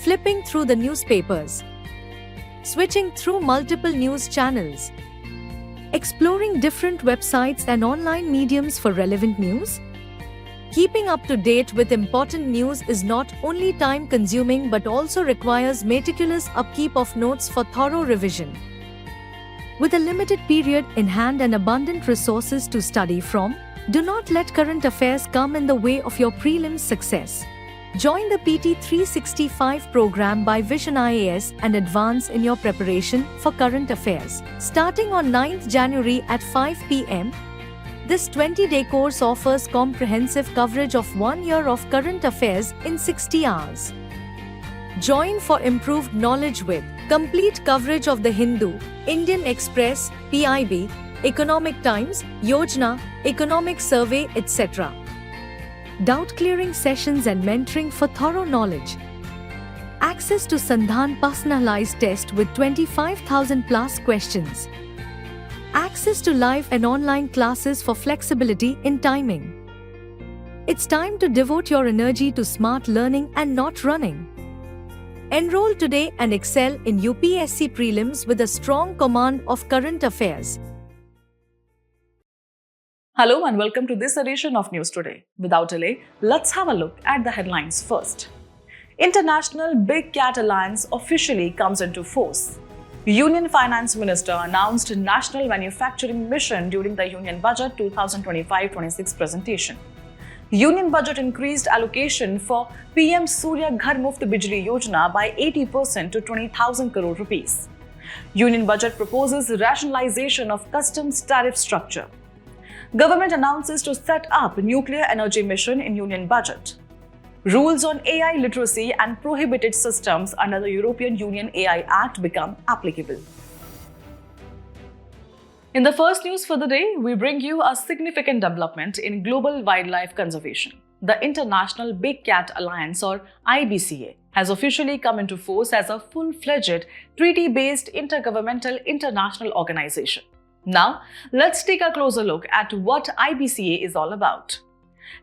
flipping through the newspapers, switching through multiple news channels, exploring different websites and online mediums for relevant news? Keeping up to date with important news is not only time-consuming but also requires meticulous upkeep of notes for thorough revision. With a limited period in hand and abundant resources to study from, do not let current affairs come in the way of your prelims success. Join the PT 365 program by Vision IAS and advance in your preparation for current affairs. Starting on 9th January at 5 p.m., this 20-day course offers comprehensive coverage of 1 year of current affairs in 60 hours. Join for improved knowledge with complete coverage of The Hindu, Indian Express, PIB, Economic Times, Yojana, Economic Survey, etc. Doubt-clearing sessions and mentoring for thorough knowledge. Access to Sandhan personalized test with 25,000 plus questions. Access to live and online classes for flexibility in timing. It's time to devote your energy to smart learning and not running. Enroll today and excel in UPSC prelims with a strong command of current affairs. Hello and welcome to this edition of News Today. Without delay, let's have a look at the headlines first. International Big Cat Alliance officially comes into force. Union Finance Minister announced a National Manufacturing Mission during the Union Budget 2025-26 presentation. Union Budget increased allocation for PM Surya Ghar Muft Bijli Yojana by 80% to 20,000 crore rupees. Union Budget proposes rationalization of customs tariff structure. Government announces to set up nuclear energy mission in Union Budget. Rules on AI literacy and prohibited systems under the European Union AI Act become applicable. In the first news for the day, we bring you a significant development in global wildlife conservation. The International Big Cat Alliance, or IBCA, has officially come into force as a full-fledged treaty-based intergovernmental international organization. Now, let's take a closer look at what IBCA is all about.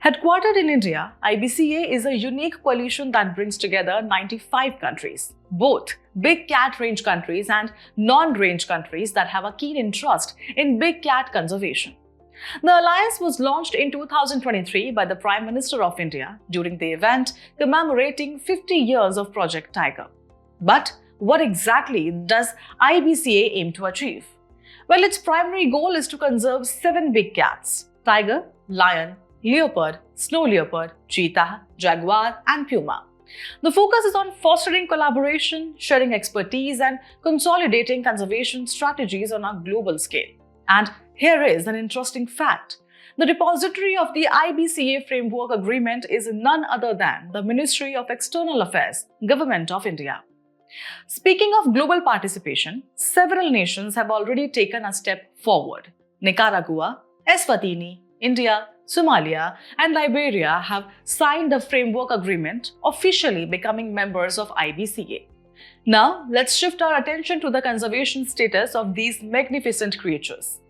Headquartered in India, IBCA is a unique coalition that brings together 95 countries, both big cat range countries and non-range countries that have a keen interest in big cat conservation. The alliance was launched in 2023 by the Prime Minister of India during the event commemorating 50 years of Project Tiger. But what exactly does IBCA aim to achieve? Well, its primary goal is to conserve 7 big cats: tiger, lion, leopard, snow leopard, cheetah, jaguar, and puma. The focus is on fostering collaboration, sharing expertise, and consolidating conservation strategies on a global scale. And here is an interesting fact. The depository of the IBCA Framework Agreement is none other than the Ministry of External Affairs, Government of India. Speaking of global participation, several nations have already taken a step forward. Nicaragua, Eswatini, India, Somalia, and Liberia have signed the framework agreement, officially becoming members of IBCA. Now, let's shift our attention to the conservation status of these magnificent creatures.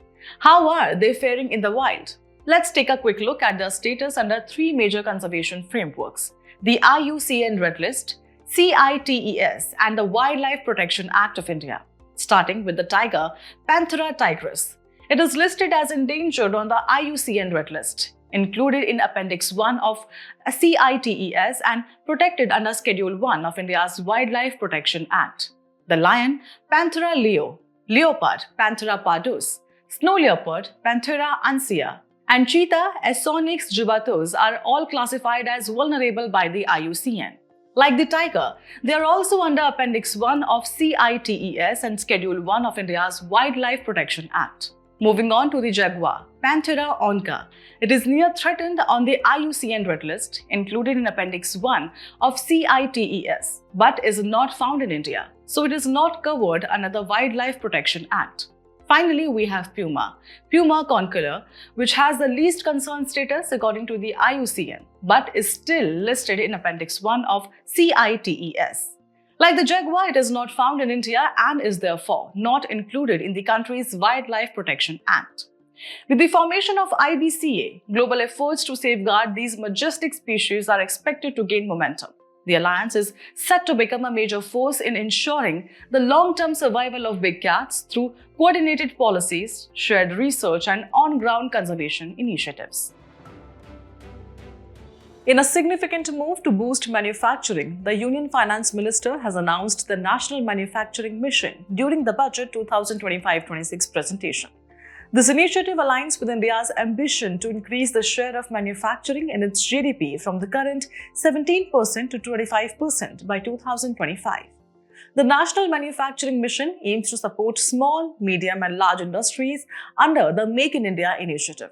How are they faring in the wild? Let's take a quick look at their status under 3 major conservation frameworks: the IUCN Red List, CITES, and the Wildlife Protection Act of India. Starting with the tiger, Panthera tigris. It is listed as endangered on the IUCN Red List, included in Appendix 1 of CITES and protected under Schedule 1 of India's Wildlife Protection Act. The lion, Panthera leo, leopard, Panthera pardus, snow leopard, Panthera ansea, and cheetah, Aesonix jubatus are all classified as vulnerable by the IUCN. Like the tiger, they are also under Appendix 1 of CITES and Schedule 1 of India's Wildlife Protection Act. Moving on to the jaguar, Panthera onca. It is near threatened on the IUCN Red List, included in Appendix 1 of CITES, but is not found in India, so it is not covered under the Wildlife Protection Act. Finally, we have puma, Puma concolor, which has the least concern status according to the IUCN, but is still listed in Appendix 1 of CITES. Like the jaguar, it is not found in India and is therefore not included in the country's Wildlife Protection Act. With the formation of IBCA, global efforts to safeguard these majestic species are expected to gain momentum. The alliance is set to become a major force in ensuring the long-term survival of big cats through coordinated policies, shared research, and on-ground conservation initiatives. In a significant move to boost manufacturing, the Union Finance Minister has announced the National Manufacturing Mission during the Budget 2025-26 presentation. This initiative aligns with India's ambition to increase the share of manufacturing in its GDP from the current 17% to 25% by 2025. The National Manufacturing Mission aims to support small, medium, and large industries under the Make in India initiative.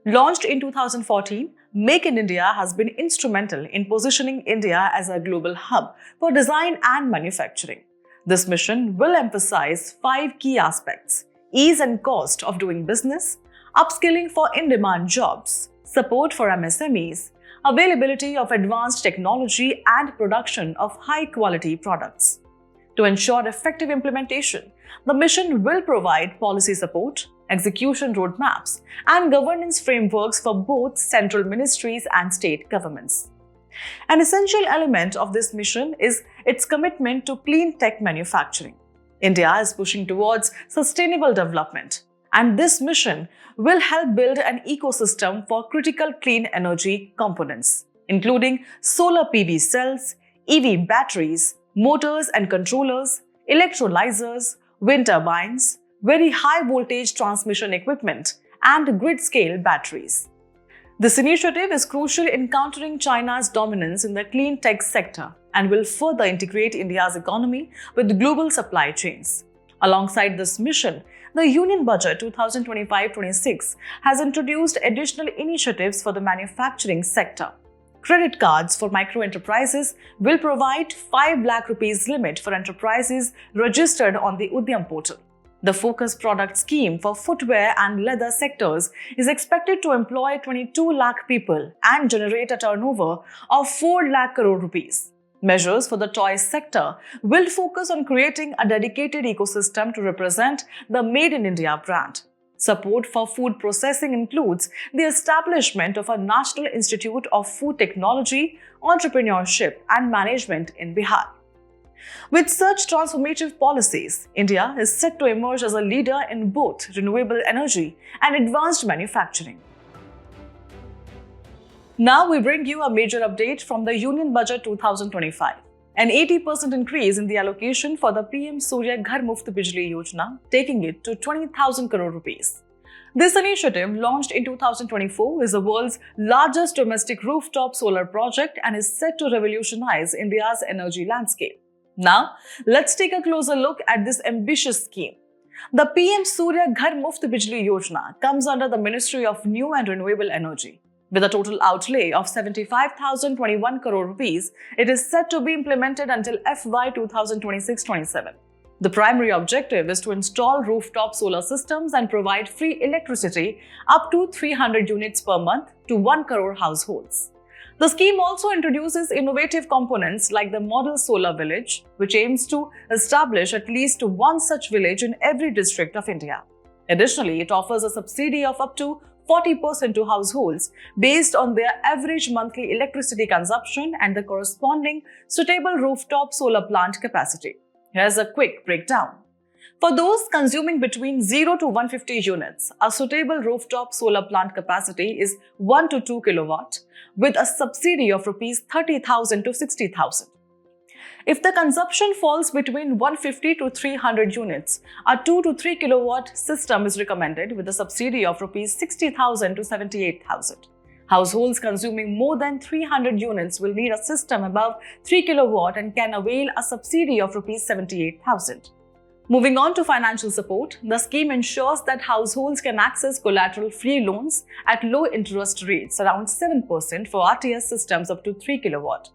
Launched in 2014, Make in India has been instrumental in positioning India as a global hub for design and manufacturing. This mission will emphasize 5 key aspects: ease and cost of doing business, upskilling for in-demand jobs, support for MSMEs, availability of advanced technology, and production of high-quality products. To ensure effective implementation, the mission will provide policy support, execution roadmaps, and governance frameworks for both central ministries and state governments. An essential element of this mission is its commitment to clean tech manufacturing. India is pushing towards sustainable development, and this mission will help build an ecosystem for critical clean energy components, including solar PV cells, EV batteries, motors and controllers, electrolyzers, wind turbines, very high voltage transmission equipment, and grid-scale batteries. This initiative is crucial in countering China's dominance in the clean tech sector and will further integrate India's economy with global supply chains. Alongside this mission, the Union Budget 2025-26 has introduced additional initiatives for the manufacturing sector. Credit cards for micro-enterprises will provide 5 lakh rupees limit for enterprises registered on the Udyam portal. The Focus Product Scheme for footwear and leather sectors is expected to employ 22 lakh people and generate a turnover of 4 lakh crore rupees. Measures for the toys sector will focus on creating a dedicated ecosystem to represent the Made in India brand. Support for food processing includes the establishment of a National Institute of Food Technology, Entrepreneurship and Management in Bihar. With such transformative policies, India is set to emerge as a leader in both renewable energy and advanced manufacturing. Now we bring you a major update from the Union Budget 2025. An 80% increase in the allocation for the PM Surya Ghar Muft Bijli Yojana, taking it to 20,000 crore rupees. This initiative, launched in 2024, is the world's largest domestic rooftop solar project and is set to revolutionize India's energy landscape. Now, let's take a closer look at this ambitious scheme. The PM Surya Ghar Muft Bijli Yojana comes under the Ministry of New and Renewable Energy. With a total outlay of 75,021 crore rupees, it is set to be implemented until FY 2026-27. The primary objective is to install rooftop solar systems and provide free electricity up to 300 units per month to 1 crore households. The scheme also introduces innovative components like the Model Solar Village, which aims to establish at least one such village in every district of India. Additionally, it offers a subsidy of up to 40% to households based on their average monthly electricity consumption and the corresponding suitable rooftop solar plant capacity. Here's a quick breakdown. For those consuming between 0 to 150 units, a suitable rooftop solar plant capacity is 1 to 2 kilowatt with a subsidy of Rs 30,000 to 60,000. If the consumption falls between 150 to 300 units, a 2 to 3 kilowatt system is recommended with a subsidy of Rs 60,000 to 78,000. Households consuming more than 300 units will need a system above 3 kilowatt and can avail a subsidy of Rs 78,000. Moving on to financial support, the scheme ensures that households can access collateral-free loans at low interest rates, around 7% for RTS systems up to 3 kilowatt.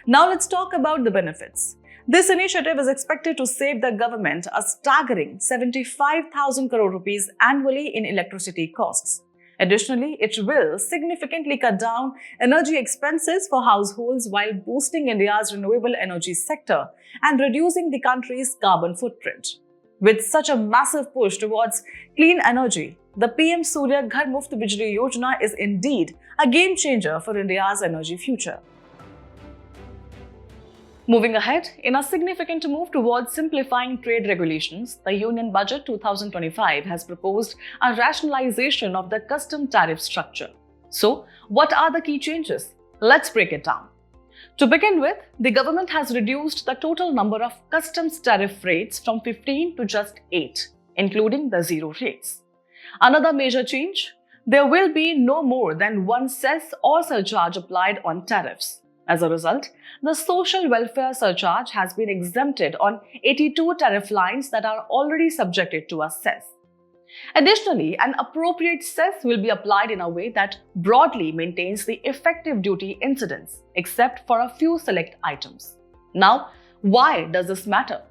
Now let's talk about the benefits. This initiative is expected to save the government a staggering 75,000 crore rupees annually in electricity costs. Additionally, it will significantly cut down energy expenses for households while boosting India's renewable energy sector and reducing the country's carbon footprint. With such a massive push towards clean energy, the PM Surya Ghar Muft Bijli Yojana is indeed a game changer for India's energy future. Moving ahead, in a significant move towards simplifying trade regulations, the Union Budget 2025 has proposed a rationalization of the custom tariff structure. So, what are the key changes? Let's break it down. To begin with, the government has reduced the total number of customs tariff rates from 15 to just 8, including the zero rates. Another major change: there will be no more than one cess or surcharge applied on tariffs. As a result, the social welfare surcharge has been exempted on 82 tariff lines that are already subjected to a cess. Additionally, an appropriate cess will be applied in a way that broadly maintains the effective duty incidence, except for a few select items. Now, why does this matter?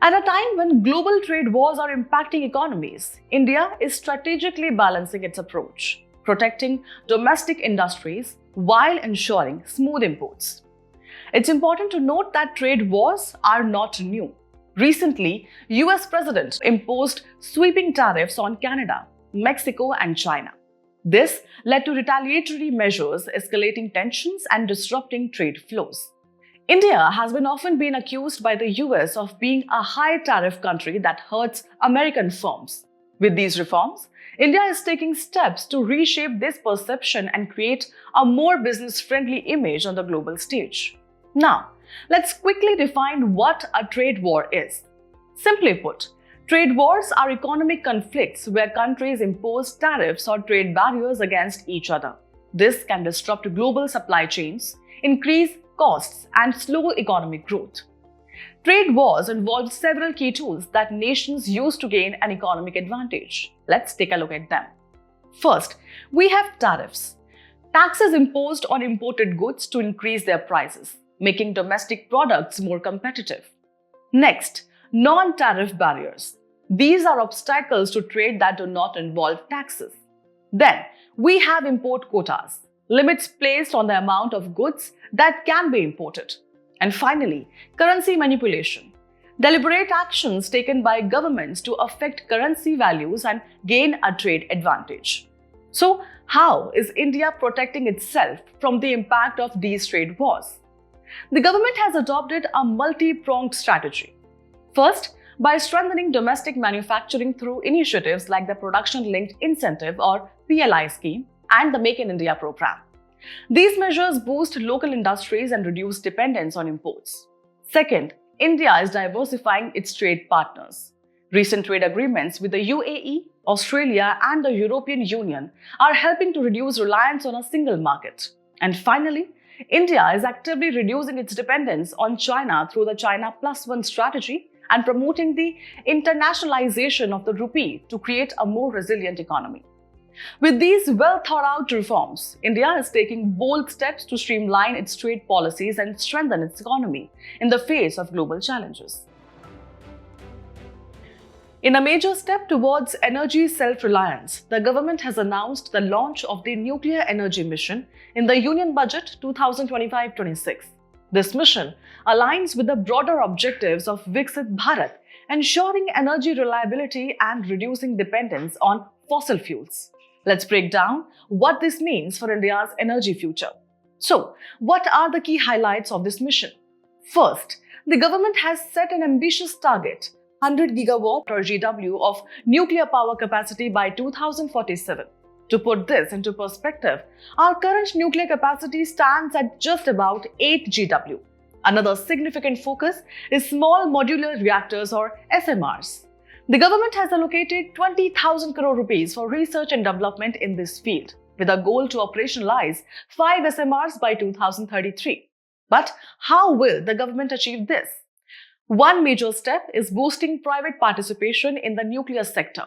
At a time when global trade wars are impacting economies, India is strategically balancing its approach, protecting domestic industries while ensuring smooth imports. It's important to note that trade wars are not new. Recently, US President imposed sweeping tariffs on Canada, Mexico, and China. This led to retaliatory measures, escalating tensions and disrupting trade flows. India has often been accused by the US of being a high tariff country that hurts American firms. With these reforms, India is taking steps to reshape this perception and create a more business-friendly image on the global stage. Now, let's quickly define what a trade war is. Simply put, trade wars are economic conflicts where countries impose tariffs or trade barriers against each other. This can disrupt global supply chains, increase costs, and slow economic growth. Trade wars involve several key tools that nations use to gain an economic advantage. Let's take a look at them. First, we have tariffs. Taxes imposed on imported goods to increase their prices, making domestic products more competitive. Next, non-tariff barriers. These are obstacles to trade that do not involve taxes. Then, we have import quotas, limits placed on the amount of goods that can be imported. And finally, currency manipulation. Deliberate actions taken by governments to affect currency values and gain a trade advantage. So, how is India protecting itself from the impact of these trade wars? The government has adopted a multi-pronged strategy. First, by strengthening domestic manufacturing through initiatives like the Production Linked Incentive or PLI scheme and the Make in India program. These measures boost local industries and reduce dependence on imports. Second, India is diversifying its trade partners. Recent trade agreements with the UAE, Australia, and the European Union are helping to reduce reliance on a single market. And finally, India is actively reducing its dependence on China through the China Plus One strategy and promoting the internationalization of the rupee to create a more resilient economy. With these well-thought-out reforms, India is taking bold steps to streamline its trade policies and strengthen its economy in the face of global challenges. In a major step towards energy self-reliance, the government has announced the launch of the Nuclear Energy Mission in the Union Budget 2025-26. This mission aligns with the broader objectives of Viksit Bharat, ensuring energy reliability and reducing dependence on fossil fuels. Let's break down what this means for India's energy future. So, what are the key highlights of this mission? First, the government has set an ambitious target, 100 gigawatt or GW of nuclear power capacity by 2047. To put this into perspective, our current nuclear capacity stands at just about 8 GW. Another significant focus is small modular reactors or SMRs. The government has allocated 20,000 crore rupees for research and development in this field, with a goal to operationalize 5 SMRs by 2033. But how will the government achieve this? One major step is boosting private participation in the nuclear sector.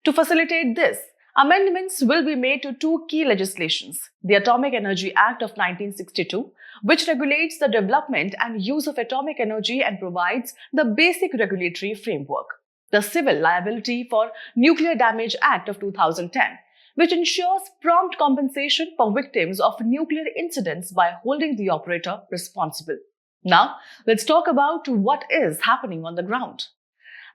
To facilitate this, amendments will be made to two key legislations: the Atomic Energy Act of 1962, which regulates the development and use of atomic energy and provides the basic regulatory framework; the Civil Liability for Nuclear Damage Act of 2010, which ensures prompt compensation for victims of nuclear incidents by holding the operator responsible. Now, let's talk about what is happening on the ground.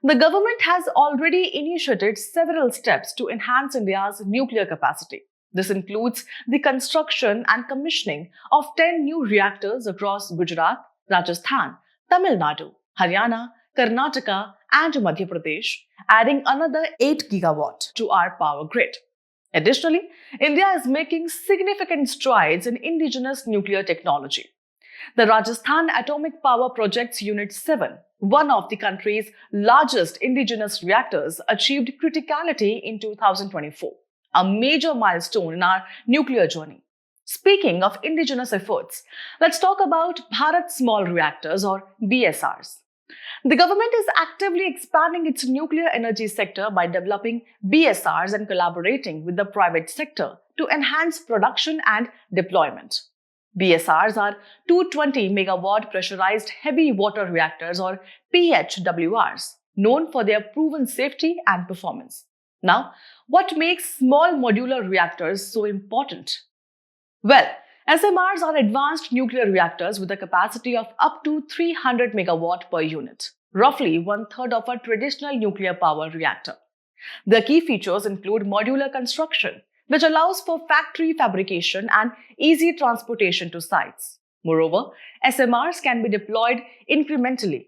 The government has already initiated several steps to enhance India's nuclear capacity. This includes the construction and commissioning of 10 new reactors across Gujarat, Rajasthan, Tamil Nadu, Haryana, Karnataka, and Madhya Pradesh, adding another 8 gigawatt to our power grid. Additionally, India is making significant strides in indigenous nuclear technology. The Rajasthan Atomic Power Project's Unit 7, one of the country's largest indigenous reactors, achieved criticality in 2024, a major milestone in our nuclear journey. Speaking of indigenous efforts, let's talk about Bharat Small Reactors or BSRs. The government is actively expanding its nuclear energy sector by developing BSRs and collaborating with the private sector to enhance production and deployment. BSRs are 220 megawatt pressurized heavy water reactors or PHWRs, known for their proven safety and performance. Now, what makes small modular reactors so important? Well, SMRs are advanced nuclear reactors with a capacity of up to 300 megawatt per unit, roughly one-third of a traditional nuclear power reactor. The key features include modular construction, which allows for factory fabrication and easy transportation to sites. Moreover, SMRs can be deployed incrementally,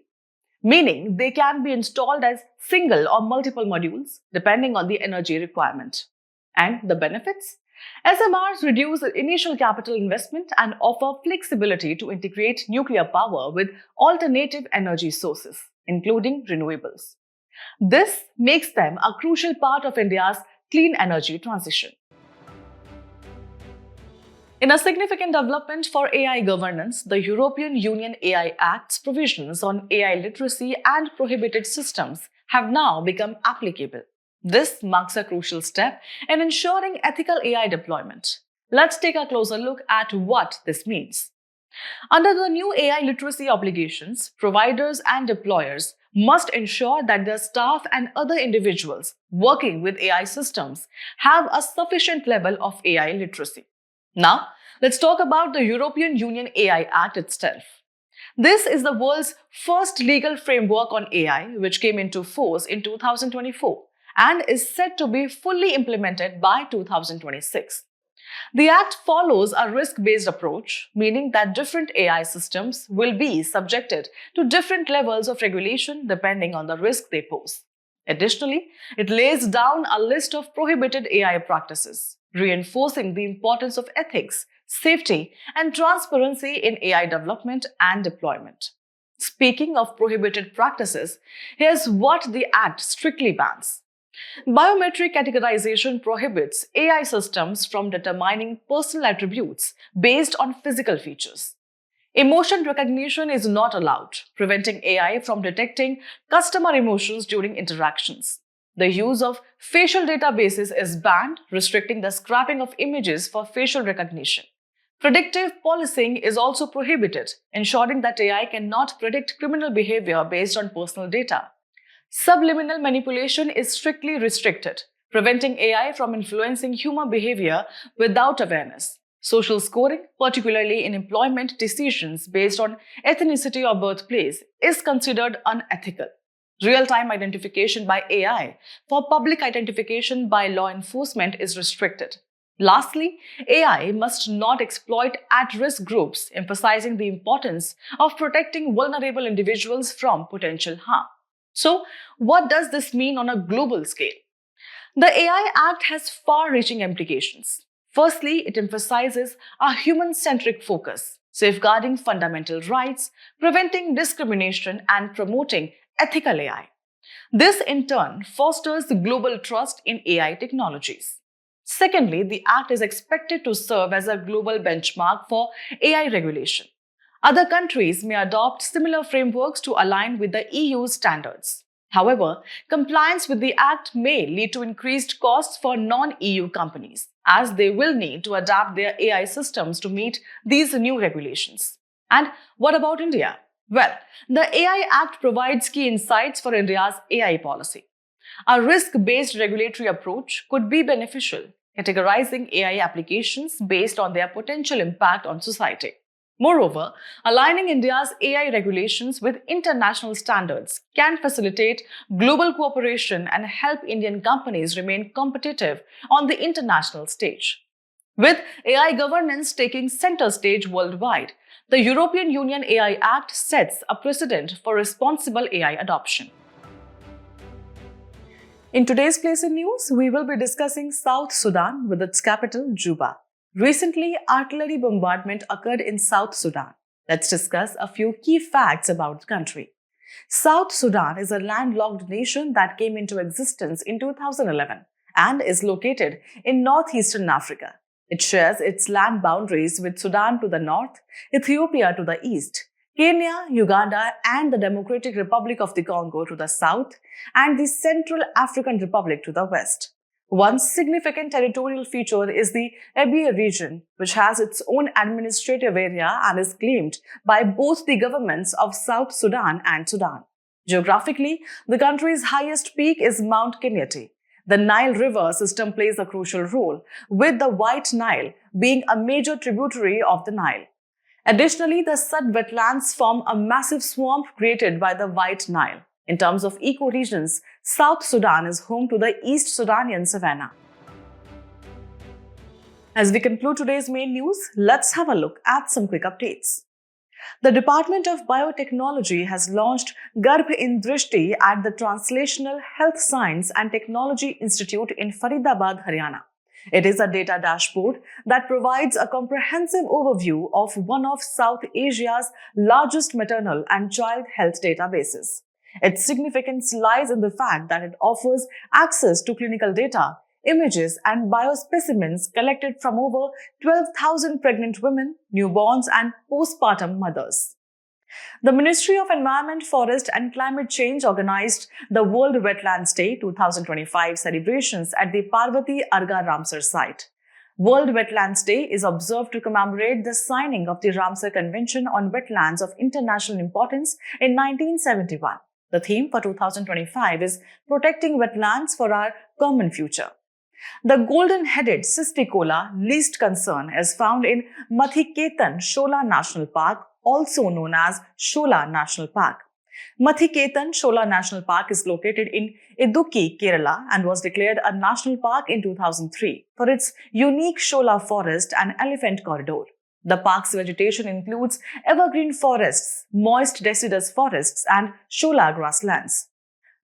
meaning they can be installed as single or multiple modules depending on the energy requirement. And the benefits? SMRs reduce the initial capital investment and offer flexibility to integrate nuclear power with alternative energy sources, including renewables. This makes them a crucial part of India's clean energy transition. In a significant development for AI governance, the European Union AI Act's provisions on AI literacy and prohibited systems have now become applicable. This marks a crucial step in ensuring ethical AI deployment. Let's take a closer look at what this means. Under the new AI literacy obligations, providers and deployers must ensure that their staff and other individuals working with AI systems have a sufficient level of AI literacy. Now, let's talk about the European Union AI Act itself. This is the world's first legal framework on AI, which came into force in 2024 and is set to be fully implemented by 2026. The Act follows a risk-based approach, meaning that different AI systems will be subjected to different levels of regulation depending on the risk they pose. Additionally, it lays down a list of prohibited AI practices, reinforcing the importance of ethics, safety, and transparency in AI development and deployment. Speaking of prohibited practices, here's what the Act strictly bans. Biometric categorization prohibits AI systems from determining personal attributes based on physical features. Emotion recognition is not allowed, preventing AI from detecting customer emotions during interactions. The use of facial databases is banned, restricting the scrapping of images for facial recognition. Predictive policing is also prohibited, ensuring that AI cannot predict criminal behavior based on personal data. Subliminal manipulation is strictly restricted, preventing AI from influencing human behavior without awareness. Social scoring, particularly in employment decisions based on ethnicity or birthplace, is considered unethical. Real-time identification by AI for public identification by law enforcement is restricted. Lastly, AI must not exploit at-risk groups, emphasizing the importance of protecting vulnerable individuals from potential harm. So, what does this mean on a global scale? The AI Act has far-reaching implications. Firstly, it emphasizes a human-centric focus, safeguarding fundamental rights, preventing discrimination, and promoting ethical AI. This, in turn, fosters global trust in AI technologies. Secondly, the Act is expected to serve as a global benchmark for AI regulation. Other countries may adopt similar frameworks to align with the EU's standards. However, compliance with the Act may lead to increased costs for non-EU companies, as they will need to adapt their AI systems to meet these new regulations. And what about India? Well, the AI Act provides key insights for India's AI policy. A risk-based regulatory approach could be beneficial, categorizing AI applications based on their potential impact on society. Moreover, aligning India's AI regulations with international standards can facilitate global cooperation and help Indian companies remain competitive on the international stage. With AI governance taking center stage worldwide, The European Union AI Act sets a precedent for responsible AI adoption. In today's Place in News, we will be discussing South Sudan with its capital, Juba. Recently, artillery bombardment occurred in South Sudan. Let's discuss a few key facts about the country. South Sudan is a landlocked nation that came into existence in 2011 and is located in northeastern Africa. It shares its land boundaries with Sudan to the north, Ethiopia to the east, Kenya, Uganda, and the Democratic Republic of the Congo to the south, and the Central African Republic to the west. One significant territorial feature is the Abyei region, which has its own administrative area and is claimed by both the governments of South Sudan and Sudan. Geographically, the country's highest peak is Mount Kenya. The Nile River system plays a crucial role, with the White Nile being a major tributary of the Nile. Additionally, the Sud wetlands form a massive swamp created by the White Nile. In terms of ecoregions, South Sudan is home to the East Sudanian savanna. As we conclude today's main news, let's have a look at some quick updates. The Department of Biotechnology has launched Ghar in Drishti at the Translational Health Science and Technology Institute in Faridabad, Haryana. It is a data dashboard that provides a comprehensive overview of one of South Asia's largest maternal and child health databases. Its significance lies in the fact that it offers access to clinical data, images, and biospecimens collected from over 12,000 pregnant women, newborns, and postpartum mothers. The Ministry of Environment, Forest and Climate Change organized the World Wetlands Day 2025 celebrations at the Parvati Arga Ramsar site. World Wetlands Day is observed to commemorate the signing of the Ramsar Convention on Wetlands of International Importance in 1971. The theme for 2025 is Protecting Wetlands for Our Common Future. The golden-headed cisticola least concern is found in Mathiketan Shola National Park, also known as Shola National Park. Mathiketan Shola National Park is located in Idukki, Kerala, and was declared a national park in 2003 for its unique Shola forest and elephant corridor. The park's vegetation includes evergreen forests, moist deciduous forests, and Shola grasslands.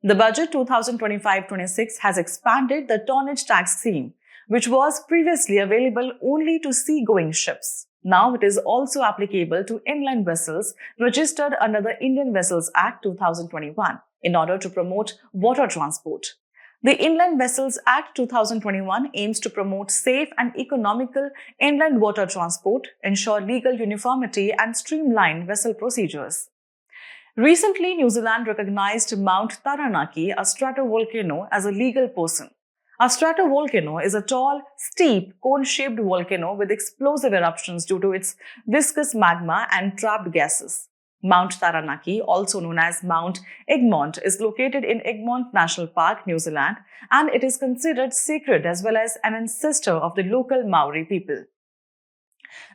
The budget 2025-26 has expanded the tonnage tax scheme, which was previously available only to sea-going ships. Now it is also applicable to inland vessels registered under the Indian Vessels Act 2021 in order to promote water transport. The Inland Vessels Act 2021 aims to promote safe and economical inland water transport, ensure legal uniformity, and streamline vessel procedures. Recently, New Zealand recognized Mount Taranaki, a stratovolcano, as a legal person. A stratovolcano is a tall, steep, cone-shaped volcano with explosive eruptions due to its viscous magma and trapped gases. Mount Taranaki, also known as Mount Egmont, is located in Egmont National Park, New Zealand, and it is considered sacred as well as an ancestor of the local Maori people.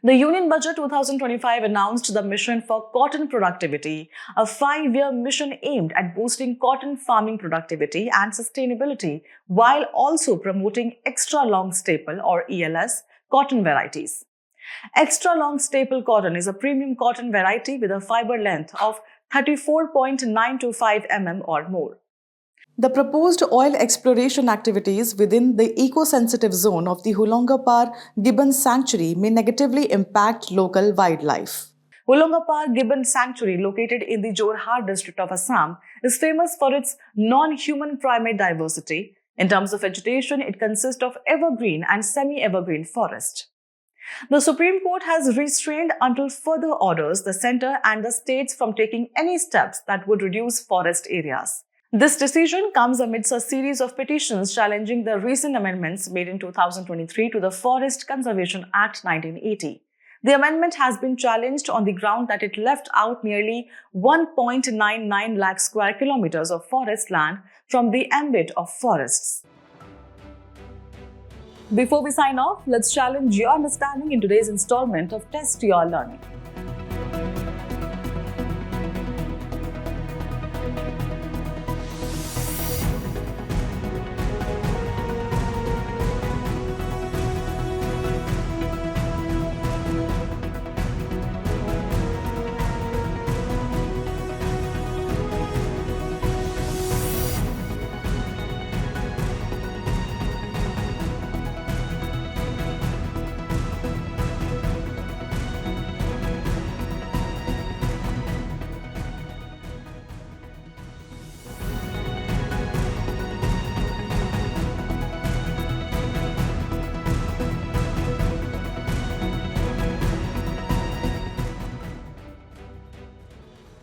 The Union Budget 2025 announced the Mission for Cotton Productivity, a 5-year mission aimed at boosting cotton farming productivity and sustainability while also promoting extra long staple or ELS cotton varieties. Extra long staple cotton is a premium cotton variety with a fiber length of 34.925 mm or more. The proposed oil exploration activities within the eco-sensitive zone of the Hulongapar Gibbon Sanctuary may negatively impact local wildlife. Hulongapar Gibbon Sanctuary, located in the Jorhat district of Assam, is famous for its non-human primate diversity. In terms of vegetation, it consists of evergreen and semi-evergreen forest. The Supreme Court has restrained until further orders the centre and the states from taking any steps that would reduce forest areas. This decision comes amidst a series of petitions challenging the recent amendments made in 2023 to the Forest Conservation Act 1980. The amendment has been challenged on the ground that it left out nearly 1.99 lakh square kilometers of forest land from the ambit of forests. Before we sign off, let's challenge your understanding in today's installment of Test Your Learning.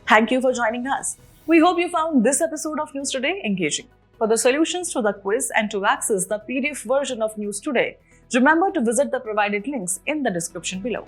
Thank you for joining us. We hope you found this episode of News Today engaging. For the solutions to the quiz and to access the PDF version of News Today, remember to visit the provided links in the description below.